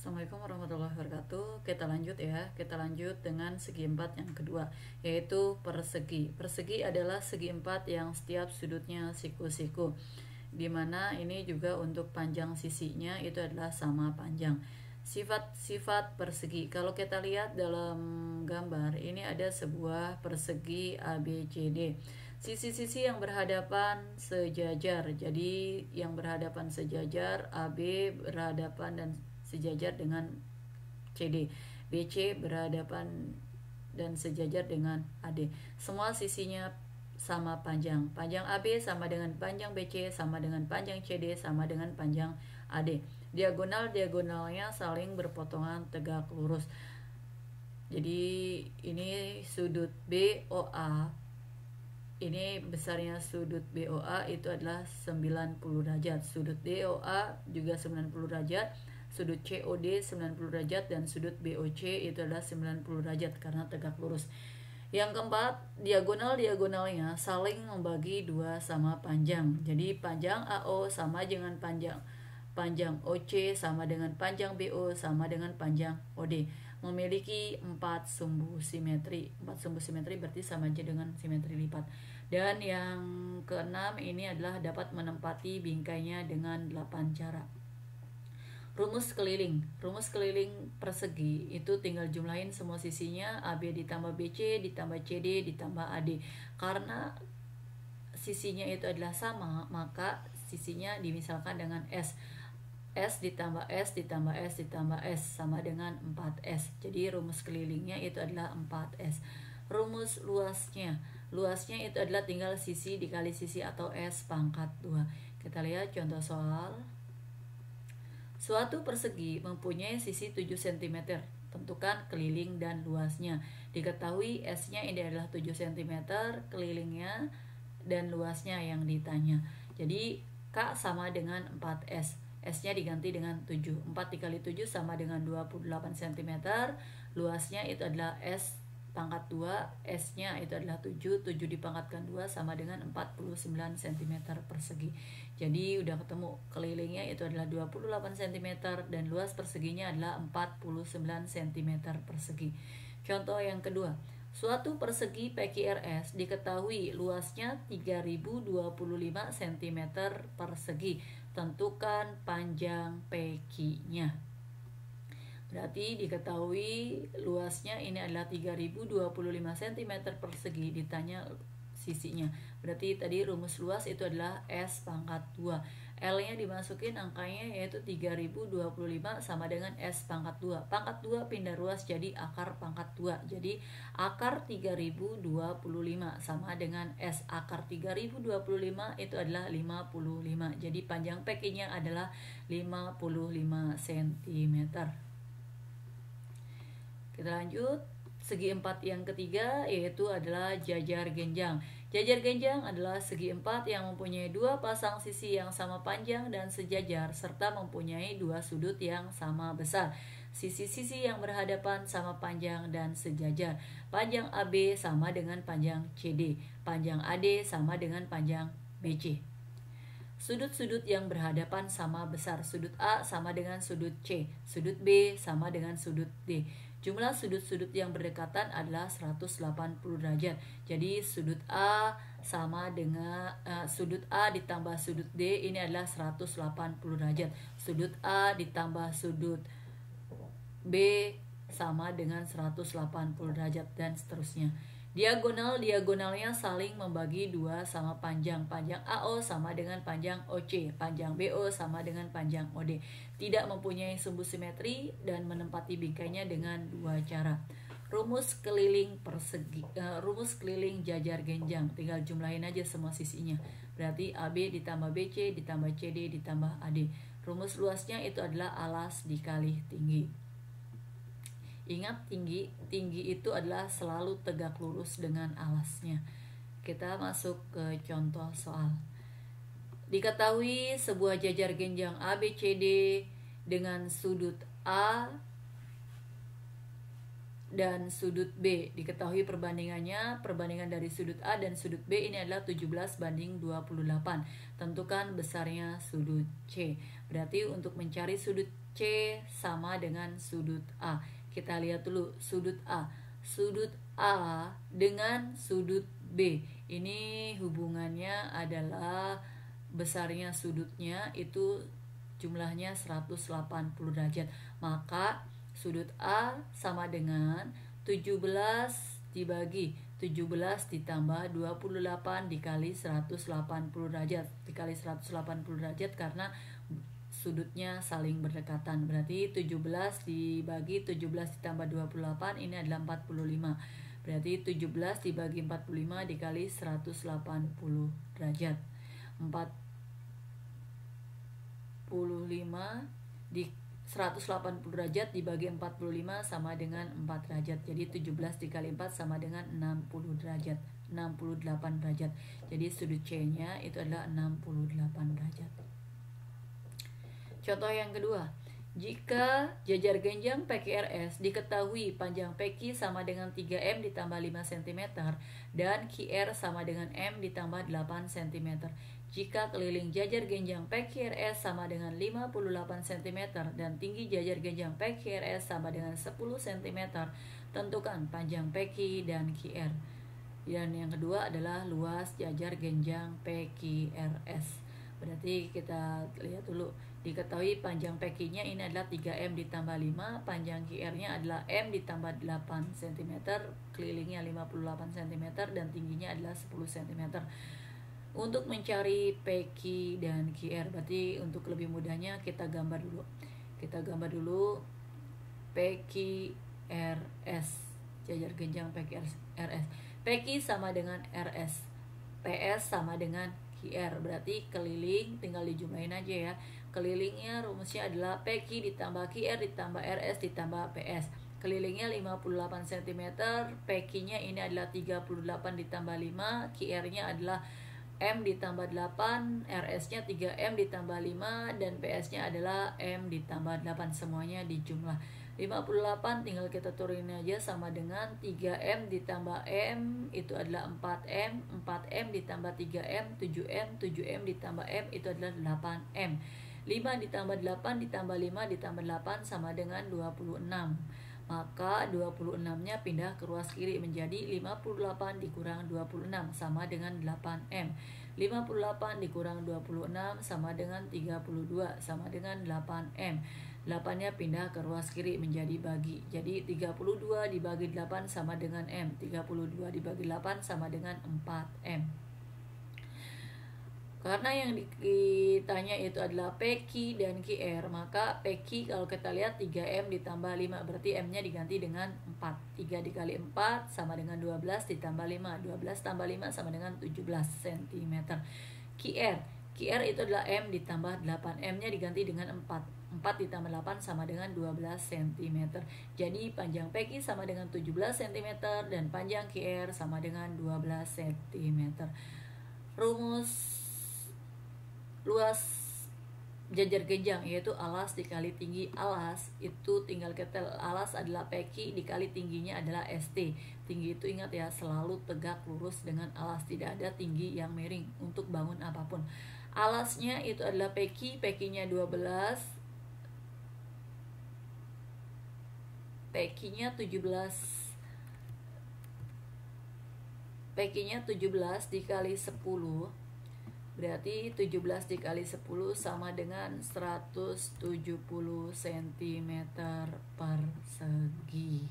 Assalamualaikum warahmatullahi wabarakatuh. Kita lanjut ya. Kita lanjut dengan segi empat yang kedua, yaitu persegi. Persegi adalah segi empat yang setiap sudutnya siku-siku, dimana ini juga untuk panjang sisinya itu adalah sama panjang. Sifat-sifat persegi, kalau kita lihat dalam gambar ini ada sebuah persegi ABCD. Sisi-sisi yang berhadapan sejajar, jadi yang berhadapan sejajar, AB berhadapan dan sejajar dengan CD, BC berhadapan dan sejajar dengan AD. Semua sisinya sama panjang. Panjang AB sama dengan panjang BC sama dengan panjang CD sama dengan panjang AD. Diagonalnya saling berpotongan tegak lurus. Jadi ini sudut BOA. Ini besarnya sudut BOA itu adalah 90 derajat. Sudut DOA juga 90 derajat. Sudut COD 90 derajat dan sudut BOC itu adalah 90 derajat karena tegak lurus. Yang keempat, diagonalnya saling membagi dua sama panjang. Jadi panjang AO sama dengan panjang OC sama dengan panjang BO sama dengan panjang OD. Memiliki 4 sumbu simetri. 4 sumbu simetri berarti sama aja dengan simetri lipat. Dan yang keenam ini adalah dapat menempati bingkainya dengan 8 cara. Rumus keliling persegi itu tinggal jumlahin semua sisinya, AB ditambah BC ditambah CD ditambah AD. Karena sisinya itu adalah sama, maka sisinya dimisalkan dengan S. S ditambah S ditambah S ditambah S sama dengan 4S. Jadi rumus kelilingnya itu adalah 4S. Rumus luasnya itu adalah tinggal sisi dikali sisi atau S pangkat 2. Kita lihat contoh soal. Suatu persegi mempunyai sisi 7 cm. Tentukan keliling dan luasnya. Diketahui S-nya ini adalah 7 cm, kelilingnya dan luasnya yang ditanya. Jadi K sama dengan 4S. S-nya diganti dengan 7. 4 dikali 7 sama dengan 28 cm. Luasnya itu adalah S pangkat 2. S-nya itu adalah 7. 7 dipangkatkan 2 sama dengan 49 cm persegi. Jadi udah ketemu, kelilingnya itu adalah 28 cm dan luas perseginya adalah 49 cm persegi. Contoh yang kedua. Suatu persegi PQRS diketahui luasnya 3025 cm persegi. Tentukan panjang PQ-nya. Berarti diketahui luasnya ini adalah 3025 cm persegi, ditanya sisinya. Berarti tadi rumus luas itu adalah S pangkat 2. L-nya dimasukin angkanya yaitu 3025 sama dengan S pangkat 2. Pangkat 2 pindah ruas jadi akar pangkat 2. Jadi akar 3025 sama dengan S. Akar 3025 itu adalah 55. Jadi panjang PQ-nya adalah 55 cm. Kita lanjut. Segi empat yang ketiga yaitu adalah jajar genjang. Jajar genjang adalah segi empat yang mempunyai dua pasang sisi yang sama panjang dan sejajar serta mempunyai dua sudut yang sama besar. Sisi-sisi yang berhadapan sama panjang dan sejajar. Panjang AB sama dengan panjang CD. Panjang AD sama dengan panjang BC. Sudut-sudut yang berhadapan sama besar. Sudut A sama dengan sudut C. Sudut B sama dengan sudut D. Jumlah sudut-sudut yang berdekatan adalah 180 derajat. Jadi sudut A sama dengan sudut A ditambah sudut D ini adalah 180 derajat. Sudut A ditambah sudut B sama dengan 180 derajat dan seterusnya. Diagonalnya saling membagi dua sama panjang. Panjang AO sama dengan panjang OC. Panjang BO sama dengan panjang OD. Tidak mempunyai sumbu simetri dan menempati bingkainya dengan dua cara. Rumus keliling jajar genjang. Tinggal jumlahin aja semua sisinya. Berarti AB ditambah BC ditambah CD ditambah AD. Rumus luasnya itu adalah alas dikali tinggi. Ingat, tinggi itu adalah selalu tegak lurus dengan alasnya. Kita masuk ke contoh soal. Diketahui sebuah jajar genjang ABCD dengan sudut A dan sudut B. Diketahui perbandingan dari sudut A dan sudut B ini adalah 17:28. Tentukan besarnya sudut C. Berarti untuk mencari sudut C sama dengan sudut A. Kita lihat dulu sudut A. Sudut A dengan sudut B. Ini hubungannya adalah besarnya sudutnya itu jumlahnya 180 derajat. Maka sudut A sama dengan 17 dibagi 17 ditambah 28 dikali 180 derajat. Dikali 180 derajat karena sudutnya saling berdekatan. Berarti 17 dibagi 17 ditambah 28 ini adalah 45. Berarti 17 dibagi 45 dikali 180 derajat. 45 di 180 derajat dibagi 45 sama dengan 4 derajat. Jadi 17 dikali 4 sama dengan 60 derajat. 68 derajat. Jadi sudut C-nya itu adalah 68 derajat. Contoh yang kedua, jika jajar genjang PQRS diketahui panjang PQ sama dengan 3M ditambah 5 cm dan QR sama dengan M ditambah 8 cm. Jika keliling jajar genjang PQRS sama dengan 58 cm dan tinggi jajar genjang PQRS sama dengan 10 cm, tentukan panjang PQ dan QR. Dan yang kedua adalah luas jajar genjang PQRS. Berarti kita lihat dulu, diketahui panjang PQ-nya ini adalah 3M ditambah 5, panjang QR-nya adalah M ditambah 8 cm, kelilingnya 58 cm, dan tingginya adalah 10 cm. Untuk mencari PQ dan QR, berarti untuk lebih mudahnya kita gambar dulu. Kita gambar dulu PQRS, jajar genjang PQRS. PQ sama dengan RS, PS sama dengan QR, berarti keliling tinggal dijumlahin aja ya. Kelilingnya rumusnya adalah PQ ditambah QR ditambah RS ditambah PS. Kelilingnya 58 cm, PQ-nya ini adalah 38 ditambah 5, QR-nya adalah M ditambah 8, RS-nya 3M ditambah 5, dan PS-nya adalah M ditambah 8. Semuanya dijumlah. 58 tinggal kita turunin aja sama dengan 3M ditambah M itu adalah 4M, 4M ditambah 3M, 7M, 7M ditambah M itu adalah 8M. 5 ditambah 8 ditambah 5 ditambah 8 sama dengan 26. Maka 26-nya pindah ke ruas kiri menjadi 58 dikurang 26 sama dengan 8M. 58 dikurang 26 sama dengan 32 sama dengan 8M. 8-nya pindah ke ruas kiri menjadi bagi. Jadi 32 dibagi 8 sama dengan M. 32 dibagi 8 sama dengan 4M. Karena yang ditanya itu adalah PQ dan QR, maka PQ kalau kita lihat 3M ditambah 5, berarti M-nya diganti dengan 4. 3 dikali 4 sama dengan 12 ditambah 5. 12 tambah 5 sama dengan 17 cm. QR itu adalah M ditambah 8. M-nya diganti dengan 4. 4 ditambah 8 sama dengan 12 cm. Jadi panjang PQ sama dengan 17 cm dan panjang QR sama dengan 12 cm. Rumus luas jajar genjang yaitu alas dikali tinggi alas, itu tinggal kita, alas adalah PQ dikali tingginya adalah ST. Tinggi itu ingat ya, selalu tegak lurus dengan alas, tidak ada tinggi yang miring untuk bangun apapun. Alasnya itu adalah PQ, PQ-nya 12, PQ-nya 17 dikali 10, berarti 17 dikali 10 sama dengan 170 cm persegi.